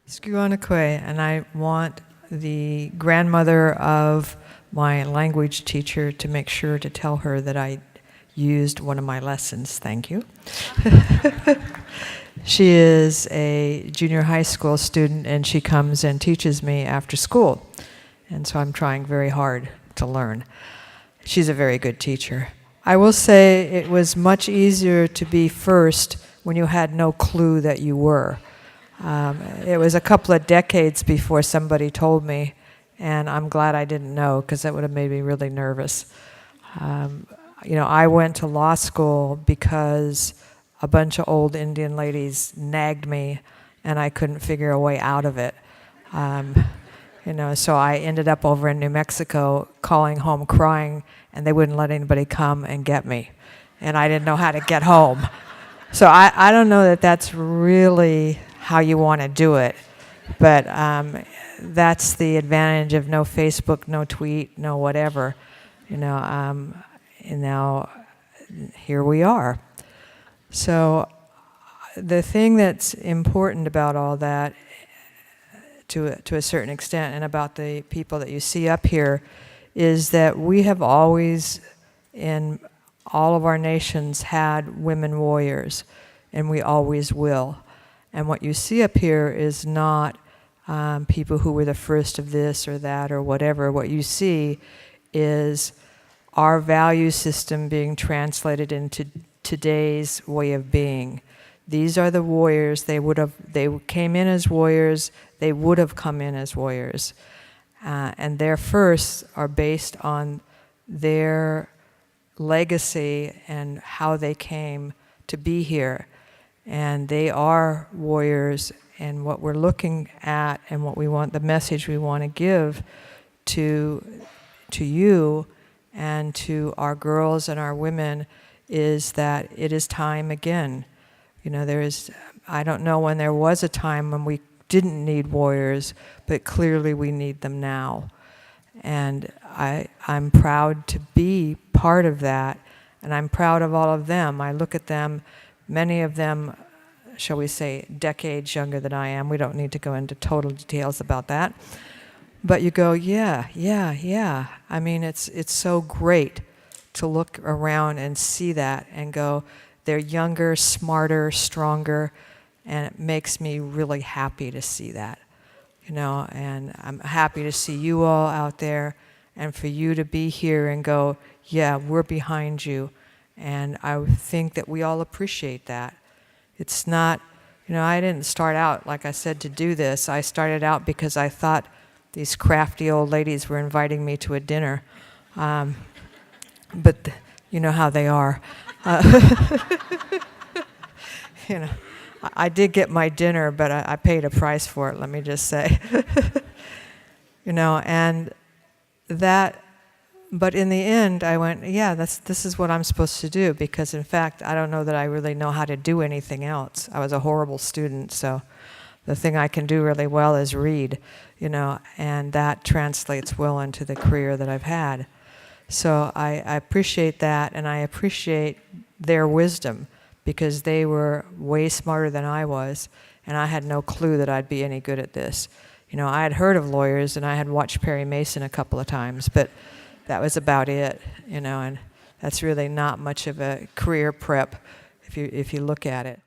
Skuanakwe, and I want the grandmother of my language teacher to make sure to tell her that I used one of my lessons. Thank you. She is a junior high school student, and she comes and teaches me after school. And so I'm trying very hard to learn. She's a very good teacher. I will say it was much easier to be first when you had no clue that you were. It was a couple of decades before somebody told me, and I'm glad I didn't know, because that would have made me really nervous. I went to law school because a bunch of old Indian ladies nagged me, and I couldn't figure a way out of it. So I ended up over in New Mexico calling home crying, and they wouldn't let anybody come and get me. And I didn't know how to get home. So I don't know that that's really how you want to do it. But that's the advantage of no Facebook, no tweet, no whatever. And now here we are. So the thing that's important about all that, to a certain extent, and about the people that you see up here, is that we have always, in all of our nations, had women warriors, and we always will. And what you see up here is not people who were the first of this or that or whatever. What you see is our value system being translated into today's way of being. These are the warriors. They came in as warriors. They would have come in as warriors. And their firsts are based on their legacy and how they came to be here. And they are warriors, and what we're looking at and what we want, the message we want to give to you and to our girls and our women, is that it is time again. I don't know when there was a time when we didn't need warriors, but clearly we need them now. And I'm proud to be part of that, and I'm proud of all of them. I look at them, many of them, shall we say, decades younger than I am. We don't need to go into total details about that. But you go, yeah. I mean, it's so great to look around and see that and go, they're younger, smarter, stronger, and it makes me really happy to see that. And I'm happy to see you all out there, and for you to be here and go, yeah, we're behind you. And I think that we all appreciate that. It's not, I didn't start out, like I said, to do this. I started out because I thought these crafty old ladies were inviting me to a dinner. But you know how they are. I did get my dinner, but I paid a price for it, let me just say. And that, but in the end, I went, yeah, this is what I'm supposed to do, because in fact, I don't know that I really know how to do anything else. I was a horrible student, so the thing I can do really well is read, and that translates well into the career that I've had. So I appreciate that, and I appreciate their wisdom, because they were way smarter than I was, and I had no clue that I'd be any good at this. I had heard of lawyers, and I had watched Perry Mason a couple of times, but that was about it, and that's really not much of a career prep if you look at it.